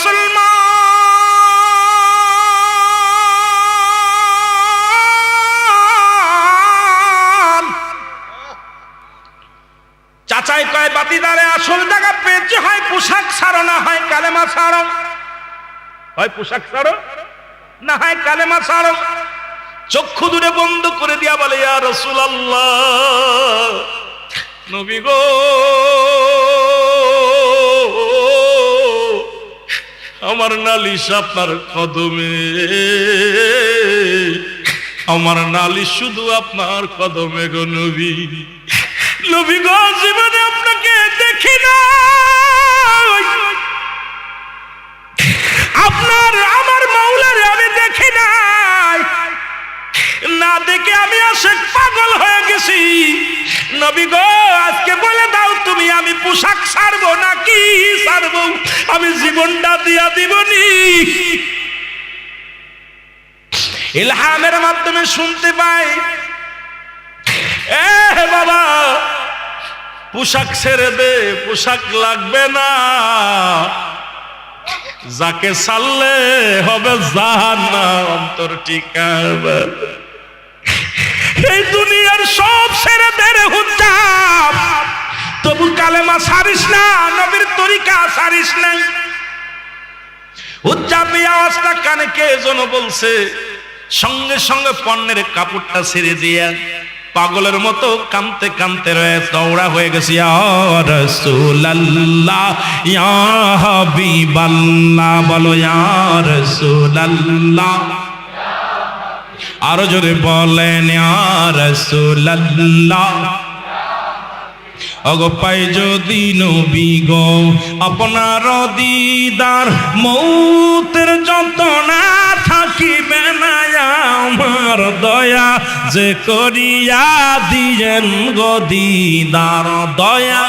মুসলমান। চাচাই কয় বাতিদারে আসল টাকা পেয়েছে, হয় পোশাক ছাড়ো না হয় কালেমা ছাড়ো, হয় পোশাক ছাড়ো না হয় কালেমা ছাড়ো। চক্ষু দুটো বন্ধ করে দিয়া বলে, ইয়া রাসূলুল্লাহ, নবী গো, আমার নালিশ আপনার কদমে, আমার নালিশ শুধু আপনার কদমে গো নবী। নবী গো, জীবনে আপনাকে দেখি না, আপনার আমার মাওলারে আমি দেখি নাই, না দেখে আমি আশিক পাগল হয়ে গেছি। নবী গো, আজকে বলে দাও তুমি, আমি পোশাক ছাড়বো নাকি ছাড়বো, আমি জীবনটা দিয়া দিবনি। ইলহামের মাধ্যমে শুনতে পাই, এ বাবা, পোশাক ছেড়ে দে, পোশাক লাগবে না, যাকে ছাড়লে হবে জাহান্নাম, অন্তর ঠিকানা। এই দুনিয়ার সব ছেড়ে দে রে হুজ্জাব, তবু কালেমা ছাড়িস না, নবীর তরিকা ছাড়িস না। হুজ্জাব এই আওয়াজটা কানে কে যেন বলছে, সঙ্গে সঙ্গে পণ্যের কাপড়টা ছেড়ে দিয়া পাগলের মতো কাঁদতে কাঁদতে রয়ে দৌড়া হয়ে গেছে। ইয়া রাসূলুল্লাহ, ইয়া হাবিবাল্লাহ, বলো ইয়া রাসূলুল্লাহ, আরো জোরে বলেন ইয়া রাসূলুল্লাহ। অগো পাই যদি নবী গো আপনার দিদার, মৌতের যন্ত্রণা থাকিবে না আমার, দয়া যে করিয়া দিয়েন গো দিদার, দয়া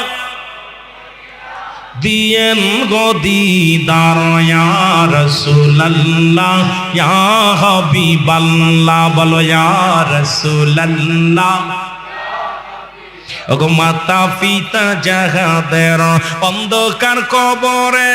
দিয়েন গো দিদার। ইয়া রাসূলুল্লাহ, ইয়া হাবিবাল্লাহ, বলো ইয়া রাসূলুল্লাহ। ওগো মাতা পিতা যাহাদের অন্ধকার কবরে,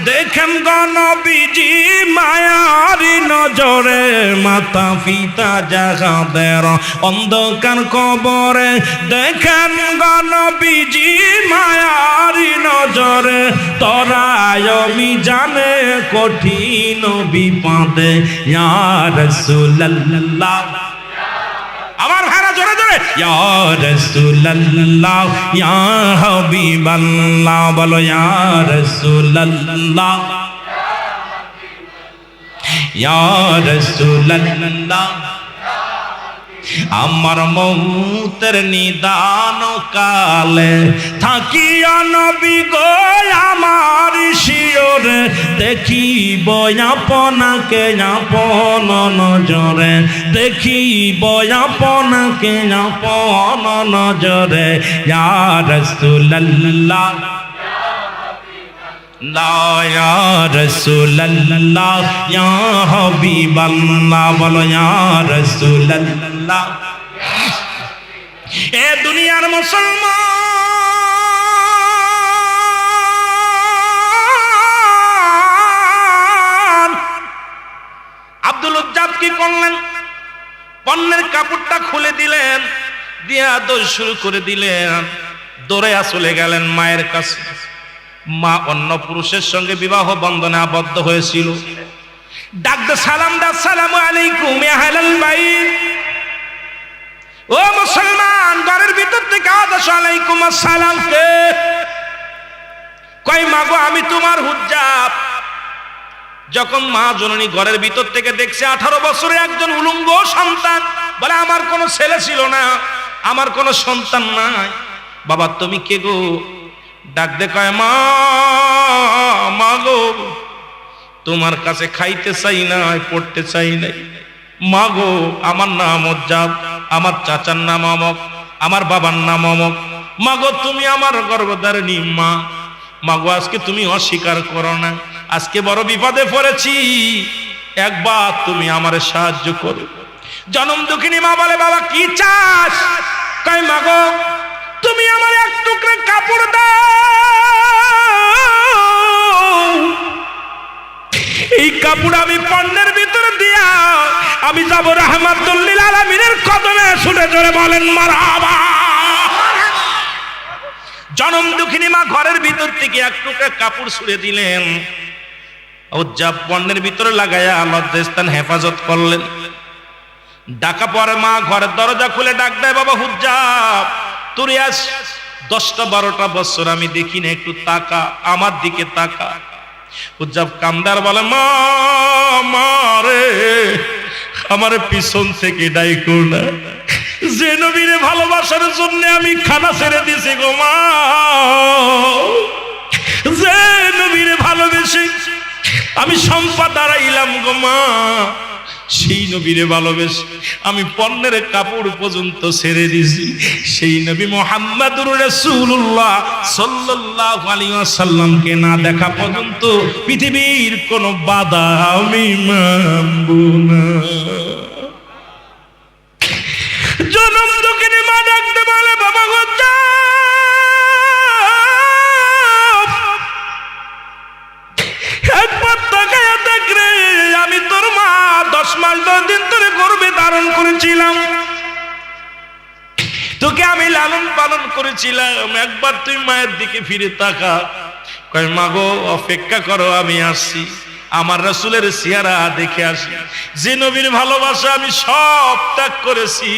দেখেন গো নবীজি মায়ারি নজরে, মাতা পিতা যাহাদের অন্ধকার কবরে, দেখেন গো নবীজি মায়ারি নজরে, তরায় মিজানে কঠিন বিপদে, ইয়া রাসূলুল্লাহ। আমার ভাইরা জোরে জোরে, ইয়া রাসূলুল্লাহ, ইয়া হাবিবাল্লাহ, বলো ইয়া রাসূলুল্লাহ, ইয়া রাসূলুল্লাহ। আমার মৌতের নিদান কালে থাকিয়া নবী গো আমার শিওরে, দেখিব আপনাকে আপন নজরে, দেখিব আপনাকে আপন নজরে, ইয়া রাসূলুল্লাহ, ইয়া রাসূলুল্লাহ, ইয়া হাবিবাল্লাহ, বলো ইয়া রাসূলুল্লাহ। এ দুনিয়ার মুসলমান, আব্দুল উজ্জাব কি করলেন? পণ্যের কাপড়টা খুলে দিলেন, দিয়া দৌড় শুরু করে দিলেন, দৌড়ে চলে গেলেন মায়ের কাছে। মা অন্য পুরুষের সঙ্গে বিবাহ বন্ধনে আবদ্ধ হয়েছিল। ডাকতে সালাম দা, আসসালামু আলাইকুম ইয়া আহলাল বাইত। ও মুসলমান, ঘরের ভিতর থেকে আওয়াজ আসে, আলাইকুম আসসালাম। কে? কই মা গো, আমি তোমার হুজ্জাব। যখন মা জননী ঘরের ভিতর থেকে দেখছে 18 বছরে একজন উলঙ্গ সন্তান, বলে আমার কোনো ছেলে ছিল না, আমার কোনো সন্তান নাই। বাবা তুমি কে গো? ডাক দে কয়, মা মা গো, তোমার কাছে খাইতে চাই নাই, পড়তে চাই নাই। মা গো, আমার নাম উজ্জাব, আমার চাচার নাম অমক, আমার বাবার নাম অমক। মা গো, তুমি আমার গর্ভধারিণী মা। মা গো, আজকে তুমি অস্বীকার করো না, আজকে বড় বিপদে পড়েছি, একবার তুমি আমার সাহায্য করো। জনম দুঃখিনী মা বলে, বাবা কি চাস? কয় মা গো, তুমি আমার এক টুকরা কাপড় দাও, এই কাপড় আমি পণ্যের ভিতরে দিয়া আমি যাব রাহমাতুল লিল আলামিনের কদমে। ছুটে জোরে বলেন মারহাবা। জনম দুঃখিনী মা ঘরের ভিতর থেকে এক টুকরা কাপড় ছুঁড়ে দিলেন, উজ্জাব পণ্যের ভিতরে লাগাইয়া লজ্জাস্থান হেফাজত করলেন। ডাকা পরে মা ঘরের দরজা খুলে ডাক দেয়, বাবা হুজ্জাব, তোর আজ 10-12টা বছর আমি দেখি না, একটু তাকা, আমার দিকে তাকা। হুজ্জাব কামদার বলে, মা রে আমার পিছন থেকে ডাইকো না, যে নবীরে ভালোবাসার জন্য আমি খানা ছেড়ে দিছি গো মা, যে নবীরে ভালোবেসে আমি সম্পদ হারাইলাম গো মা, সেই নবীরে ভালোবেসে আমি পণ্যের কাপড় পর্যন্ত ছেড়ে দিছি। সেই নবী মুহাম্মদুর রাসূলুল্লাহ সাল্লাল্লাহু আলাইহি ওয়াসাল্লামকে না দেখা পর্যন্ত পৃথিবীর কোন বাধা আমি মানব না। জনম দুঃখিনী মা ডাকতে বলে, বাবা একবার তাকায়া দেখ রে, আমি তোর মা 10 মাস 10 দিন ধরে গর্ভে ধারণ করেছিলাম, তোকে আমি লালন পালন করেছিলাম, একবার তুই মায়ের দিকে ফিরে তাকা। কয় মা গো অপেক্ষা করো, আমি আসছি, আমার রাসূলের চেহারা দেখে আসি। যে নবীর ভালোবাসা আমি সব ত্যাগ করেছি,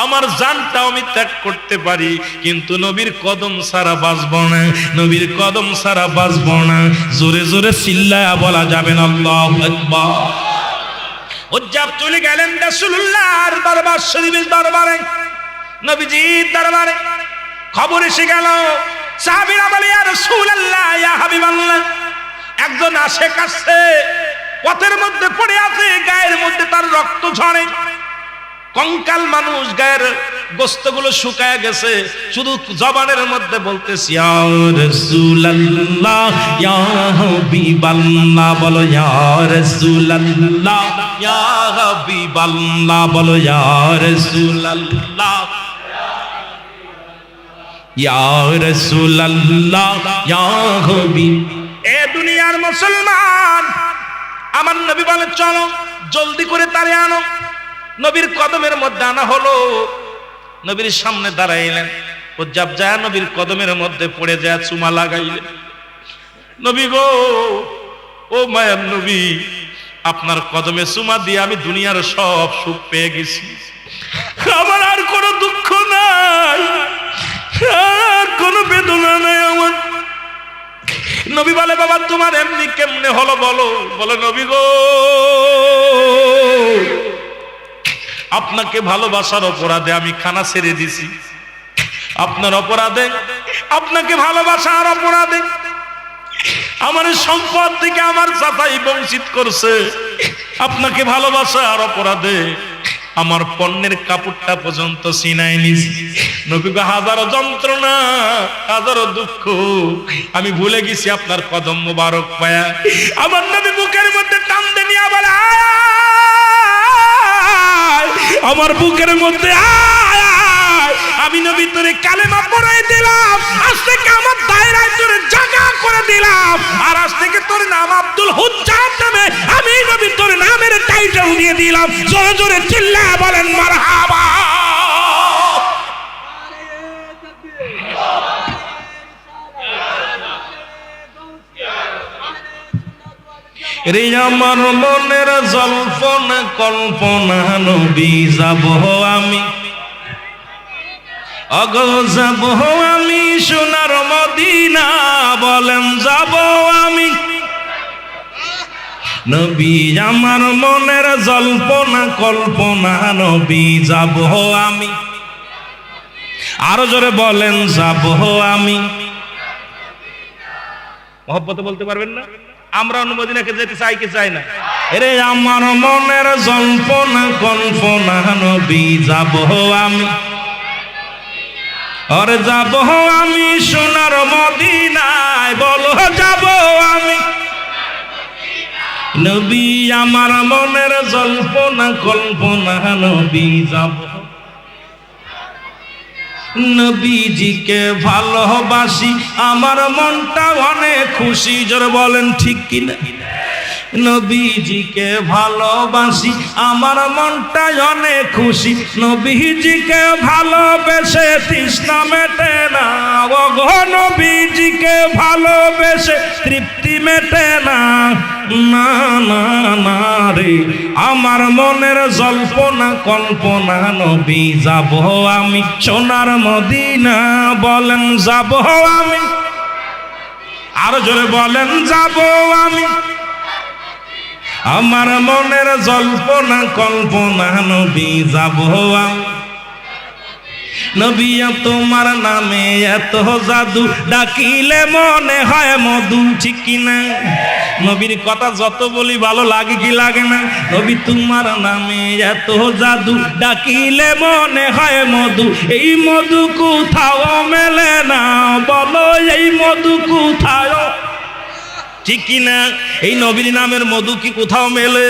আমার জানটাও আমি ত্যাগ করতে পারি, কিন্তু নবীর কদম ছাড়া বাঁচব না, নবীর কদম ছাড়া বাঁচব না। জোরে জোরে চিল্লায়া বলা যাবে না আল্লাহু আকবার। উজ্জাব চলে গেলেন রাসূলুল্লাহর দরবার শরীফের দরবারে, নবীজির দরবারে। খবর এসে গেল, সাহাবীরা বলে, ইয়া রাসূলুল্লাহ, ইয়া হাবিবাল্লাহ, একজন আশেক আসছে, পথের মধ্যে পড়ে আছে, গায়ের মধ্যে তার রক্ত ঝরে, কঙ্কাল মানুষ, গায়ের গোশতগুলো শুকায় গেছে, শুধু জবানের মধ্যে বলতেছে ইয়া রাসূলুল্লাহ, ইয়া হাবিবাল্লাহ, বলো ইয়া রাসূলুল্লাহ, ইয়া হাবিবাল্লাহ, বলো ইয়া রাসূলুল্লাহ, ইয়া রাসূলুল্লাহ, ইয়া হাবিব। এ দুনিয়ার মুসলমান, আমার নবী বলে চলো জলদি করে তারে আনো। নবীর কদমের মধ্যে আনা হলো, নবীর সামনে দাঁড়াইলেন। উজ্জাব যায় নবীর কদমের মধ্যে পড়ে যায়, চুমা লাগাইলেন। নবী গো, ও মায়ার নবী, আপনার কদমে চুমা দিয়ে আমি দুনিয়ার সব সুখ পেয়ে গেছি, আমার আর কোনো দুঃখ নাই, আর কোনো বেদনা নাই আমার। নবী বলে, বাবা তোমার এমনি কেমনে হলো বলো। বলে, নবী গো, আপনাকে ভালোবাসার অপরাধে আমি খানা ছেড়ে দিছি, আপনার অপরাধে, আপনাকে ভালোবাসার অপরাধে আমার সম্পদ থেকে আমার চাচাই বঞ্চিত করছে, আপনাকে ভালোবাসার অপরাধে আমার পণ্যের কাপড়টা পর্যন্ত ছিনাই নিছি। নবীকে হাজারো যন্ত্রণা, হাজারো দুঃখ আমি ভুলে গেছি আপনার কদম মোবারক পায়া। আমার নবী বুকের মধ্যে টান দিয়ে নিয়ে বলে, আমার বুকের মধ্যে আমি নবী তোরে কালেমা পড়াই দিলাম, আজ থেকে আমার দায়রায় তোরে জায়গা করে দিলাম, আর আজ থেকে তোর নাম আব্দুল হুজ্জাব নামে আমি নবী তোর নামের টাইটেল দিয়ে দিলাম। জোরে জোরে চিল্লায়া বলেন মারহাবা। রে আমার মনের জল্পনা কল্পনা, নবী যাব আমি, অগ যাব আমি সোনার মদিনা, বলেন যাব আমি। নবী আমার মনের জল্পনা কল্পনা, নবী যাব আমি, আরো জোরে বলেন যাব আমি। মহব্বতে বলতে পারবেন না? আমরা মদিনাকে যেতে চাই কি চাই না? এরে আমার মনের জল্পনা কল্পনা, নবী যাব আমি, আরে যাব আমি সোনার মদিনায়, বলো যাব আমি। নবী আমার মনের জল্পনা কল্পনা, নবী যাব। নবীজিকে ভালোবাসি, আমার মনটা অনেক খুশি, জোরে বলেন ঠিক কিনা? নবীজিকে ভালোবাসি, আমার মনটা অনেক খুশি। নবীজিকে ভালোবেসে তৃষ্ণা মেটে না, ওগো নবীজিকে ভালোবেসে তৃপ্তি মেটে না। না না না রে আমার মনের জল্পনা কল্পনা, নবী যাব আমি সোনার মদিনা। বলেন যাব আমি, আরো জোরে বলেন যাব আমি। আমার মনের জল্পনা কল্পনা, নবী যাব আমি। নবী তোমার নামে এত জাদু, ডাকিলে মনে হয় মধু, ঠিক কিনা? নবীর কথা যত বলি ভালো লাগে কি লাগে না? নবী তোমার নামে এত জাদু, ডাকিলে মনে হয় মধু। এই মধু কোথাও মেলে না, বলো এই মধু কোথাও, ঠিক কিনা? এই নবীর নামের মধু কি কোথাও মেলে?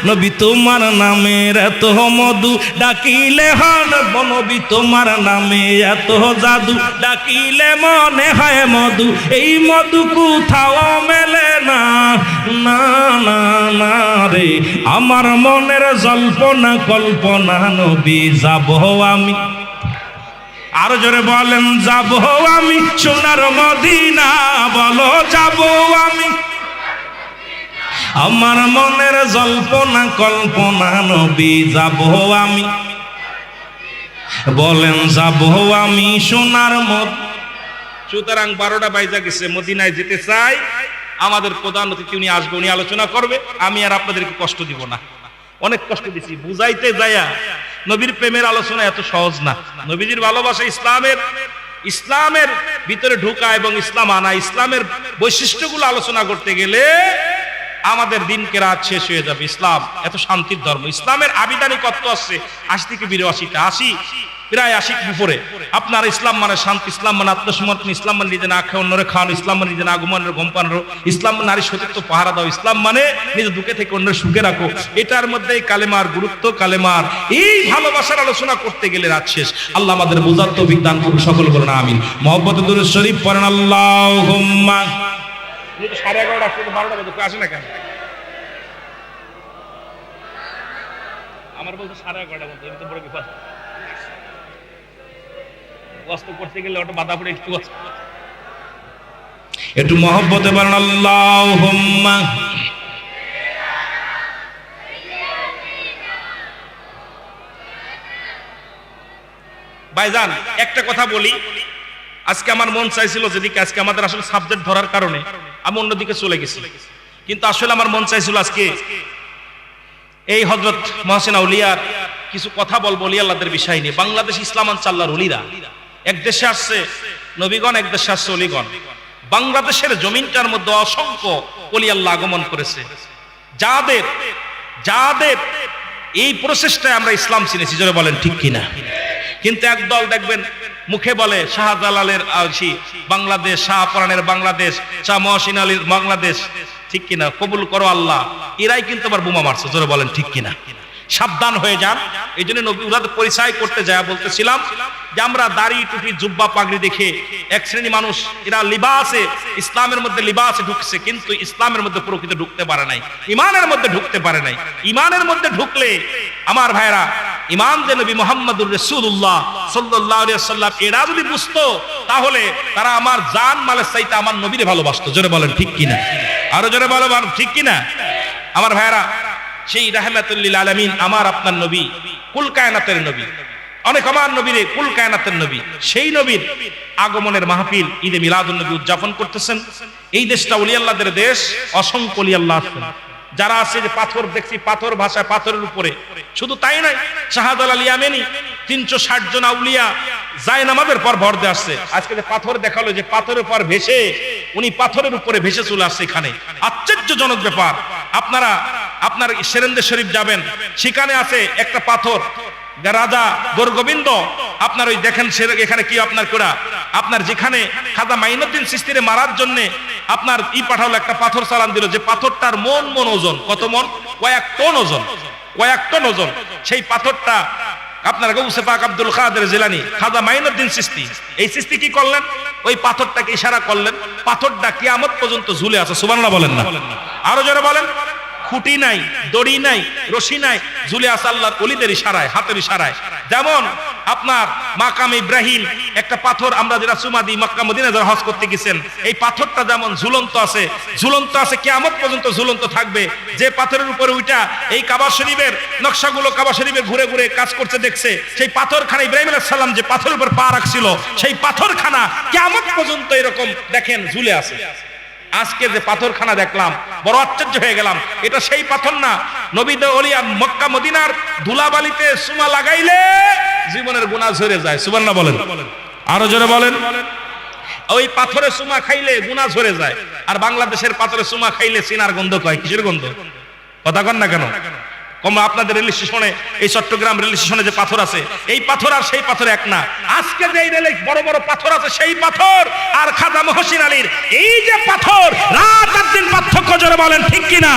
নবী তোমার নামের এত মধু, ডাকিলে হন। নবী তোমার নামে এত জাদু, ডাকিলে মনে হয় মধু। এই মধু কোথাও মেলে না, না না না রে আমার মনের জল্পনা কল্পনা, নবী যাব আমি। আরো জোরে বলেন যাব আমি সোনার মদিনা। বলো যাব আমি, আমার মনের জল্পনা কল্পনা, নবী যাব আমি। বলেন যাব আমি সোনার মদিনা। সুতরাং 12টা বাইজা গেছে, মদিনায় যেতে চাই। আমাদের প্রধান অতিথি উনি আসবে, উনি আলোচনা করবে। আমি আর আপনাদেরকে কষ্ট দিব না, অনেক কষ্ট দিছি বুঝাইতে যায়া। নবীর প্রেমের আলোচনা এত সহজ না। নবীজির ভালোবাসা, ইসলামের ভিতরে ঢোকা এবং ইসলাম আনা, ইসলামের বৈশিষ্ট্যগুলো আলোচনা করতে গেলে আমাদের দিনকে রাত শেষ হয়ে যাবে। ইসলাম এত শান্তির ধর্ম। ইসলামের আবিধানিকত্ব আছে 80 থেকে 82টা, 80 প্রায় 80 উপরে। আপনার ইসলাম মানে শান্তি, ইসলাম মানে আত্মসমর্পণ, ইসলাম মানে নিজে না খেয়ে অন্যরে খাওয়ানো, ইসলাম মানে নিজে না ঘুমানোর ঘুম পানো, ইসলাম মানে নারী সতীত্ব পাহারা দাও, ইসলাম মানে নিজে দুঃখে থেকে অন্যের সুখে রাখো। এটার মধ্যে কালেমার গুরুত্ব, কালেমার এই ভালোবাসার আলোচনা করতে গেলে রাত শেষ। আল্লাহ আমাদের বোঝার তৌফিক দান করুন, সকল করুন আমিন। মহব্বতে দুরূদ শরীফ পড়েন আল্লাহুম্মা। 11:30 আসলে 12টা বাজে, আসে না কেন? আমার বলতে 11:30 মতো, এটা তো বড় বিপদ। কষ্ট করতে গেলে ওটা বাধা পড়ে একটু মহব্বতে বলেন আল্লাহুম্মা। ভাইজান একটা কথা বলি, আজকে আমার মন চাইছিল যেদিকে আজকে আমাদের আসলে সাবজেক্ট ধরার কারণে আমি অন্যদিকে চলে গেছি, কিন্তু আসলে আমার মন চাইছিল আজকে এই হযরত মহসিন আউলিয়ার কিছু কথা বলবো ওলি আল্লাহদের বিষয় নিয়ে। বাংলাদেশ ইসলামাঞ্চল আল্লাহর ওলিরা এক দেশে আসছে নবীগণ, এক দেশে আসছে ওলিগণ। বাংলাদেশের জমিনটার মধ্যে অসংখ্য ওলি আল্লাহ আগমন করেছে, যাদের যাদের এই প্রসেসটায় আমরা ইসলাম চিনেছি, জোরে বলেন ঠিক কিনা? কিন্তু একদল দেখবেন মুখে বলে শাহজালালের বাংলাদেশ, শাহপরানের বাংলাদেশ, শাহ মহসিন আলীর বাংলাদেশ, ঠিক কিনা? কবুল করো আল্লাহ। এরাই কিন্তু আবার বোমা মারছে, জোরে বলেন ঠিক কিনা? সাবধান হয়ে যান। এই জন্য নবী উলাদ পরিচয় করতে যায় বলতেছিলাম যে আমরা দাড়ি টুপি জুব্বা পাগড়ি দেখে এক শ্রেণী মানুষ, এরা লিবাসে ইসলামের মধ্যে লিবাসে ঢুকছে, কিন্তু ইসলামের মধ্যে প্রকৃত ঢুকতে পারে নাই, ইমানের মধ্যে ঢুকতে পারে নাই। ইমানের মধ্যে ঢুকলে আমার ভাইরা, ইমান যে নবী মুহাম্মদুর রাসূলুল্লাহ সাল্লাল্লাহু আলাইহি ওয়াসাল্লাম এরা যদি বুঝতো, তাহলে তারা আমার জান মালের চাইতে আমার নবীরে ভালোবাসতো। জোরে বলেন ঠিক কিনা? আরো জোরে বলো ঠিক কিনা? আমার ভাইরা, সেই রাহমাতুল লিল আলামিন আমার আপনার নবী, কুল কায়নাতের নবী, অনেক আমার নবীরে কুল কায়নাতের নবী, সেই নবীর আগমনের মাহফিল ঈদে মিলাদুন নবী উদযাপন করতেছেন। এই দেশটা ওলি আল্লাহদের দেশ, অসংখ্য ওলি আল্লাহ আছেন। যারা আছে যে পাথর দেখছি, পাথর ভাষায় পাথরের উপরে, শুধু তাই নয়, শাহজালাল ইয়ামানি 360 জন আউলিয়া যায় নামাজের পর ভর দিয়ে আসছে। আজকে যে পাথর দেখালো, যে পাথরের পর ভেসে উনি পাথরের উপরে ভেসে চলে আসছে, এখানে আশ্চর্যজনক ব্যাপার। আপনার সেরেন্দে শরীফ যাবেন, সেখানে আছে একটা পাথর, রাজা গোরগোবিন্দ আপনার ওই দেখেন এখানে কি আপনার কোরা, আপনার যেখানে খাজা মাইনুদ্দিন চিশতিরে মারার জন্য আপনার পাঠালো, একটা পাথর চালান দিল, যে পাথরটার মন ওজন, কত মন? কয়েক টন ওজন। সেই পাথরটা আপনার গৌসে পাক আব্দুল কাদের জিলানী, খাজা মাইনুদ্দিন চিশতি, এই চিশতি কি করলেন? ওই পাথরটাকে ইশারা করলেন, পাথরটা কিয়ামত পর্যন্ত ঝুলে আছে। সুবহানাল্লাহ বলেন না? আরো জোরে বলেন। খুঁটি নাই, দড়ি নাই, রশি নাই, ঝুলে আছে আল্লাহর ওলিদের ইশারায়, হাতের ইশারায়। যেমন আপনার মাকাম ইব্রাহিম, একটা পাথর আমরা যেটা চুমা দিই মক্কা মদিনা যারা হজ করতে গেছেন, এই পাথরটা যেমন ঝুলন্ত আছে, ঝুলন্ত আছে, কিয়ামত পর্যন্ত ঝুলন্ত থাকবে। যে পাথরের উপরে ওইটা এই কাবা শরীফের নকশাগুলো কাবা শরীফে ঘুরে ঘুরে কাজ করতে দেখছে, সেই পাথরখানা ইব্রাহিম আলাইহিস সালাম যে পাথরের উপর পা রাখছিল, সেই পাথরখানা কিয়ামত পর্যন্ত এরকম দেখেন ঝুলে আছে। আজকে যে পাথরখানা দেখলাম বড় আশ্চর্য হয়ে গেলাম, এটা সেই পাথর না। নবীদের ওলিয়া মক্কা মদিনার ধুলাবালিতে চুমা লাগাইলে জীবনের গুনাহ ঝরে যায়। সুবহানাল্লাহ বলেন, আরো জোরে বলেন। ওই পাথরে চুমা খাইলে গুনাহ ঝরে যায়। আর বাংলাদেশের পাথরে চুমা খাইলে সিনার গন্ধ কয়। কিসের গন্ধ? কথা কন না কেন? কম আপনাদের রেল স্টেশনে, এই চট্টগ্রাম রেল স্টেশনে যে পাথর আছে, এই পাথর আর সেই পাথর এক না। আজকে যে রেলে বড় বড় পাথর আছে, সেই পাথর আর খাজা মহসিন আলীর এই যে পাথর, রাত আর দিন পার্থক্য, জোরে বলেন ঠিক কিনা?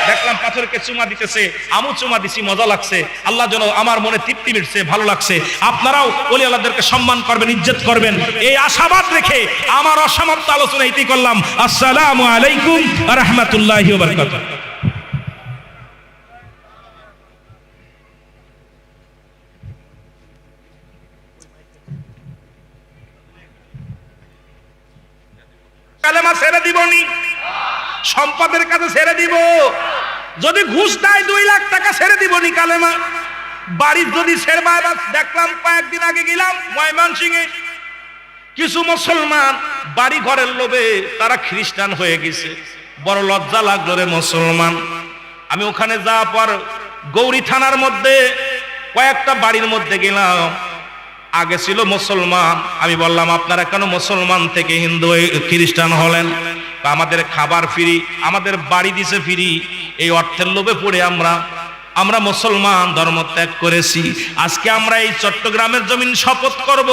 দেখলাম পাথরকে চুমা দিতেছে, আমু চুমা দিছি, মজা লাগছে। আল্লাহ যেন আমার মনে তৃপ্তি মিটছে, ভালো লাগছে। আপনারাও ওলি আল্লাহদেরকে সম্মান করবেন, ইজ্জত করবেন, এই আশাবাদ রেখে আমার অসমাপ্ত আলোচনা ইতি করলাম। আসসালামু আলাইকুম ওয়া রাহমাতুল্লাহি ওয়া বারাকাতুহু। কালেমা ছেড়ে দিবনি, সম্পদের কাছে ছেড়ে দিব। যদি ঘুষ দেয় 2 লাখ টাকা ছেড়ে দিবনি কালেমা। বাড়ির যদি ছেড়বা, দেখলাম কয়েকদিন আগে গেলাম ময়মনসিংহে, কিছু মুসলমান বাড়ি ঘরের লোভে তারা খ্রিস্টান হয়ে গেছে। বড় লজ্জা লাগলো রে মুসলমান। আমি ওখানে যাওয়ার পর গৌরী থানার মধ্যে কয়েকটা বাড়ির মধ্যে গেলাম, আগে ছিল মুসলমান। আমি বললাম আপনারা কেন মুসলমান থেকে হিন্দু খ্রিস্টান হলেন? আমাদের খাবার ফ্রি, আমাদের বাড়ি দিছে ফ্রি। এই অর্থের লোভে পড়ে আমরা মুসলমান ধর্ম ত্যাগ করেছি। আজকে আমরা এই চট্টগ্রামের জমিন শপথ করব,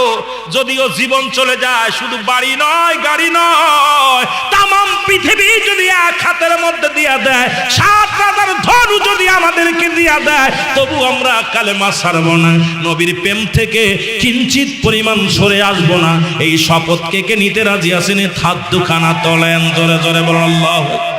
যদিও জীবন চলে যায়, শুধু বাড়ি নয়, গাড়ি নয়, তামাম পৃথিবী যদি এক হাতের মধ্যে দিয়া দেয়, 7 রাজার ধনু যদি আমাদেরকে দিয়া দেয়, তবু আমরা কালেমা ছাড়ব না, নবীর প্রেম থেকে কিঞ্চিত পরিমাণ সরে আসবো না। এই শপথ কে কে নিতে রাজি আছেন? হাত দুখানা তোলেন, জোরে জোরে বলেন আল্লাহু আকবার।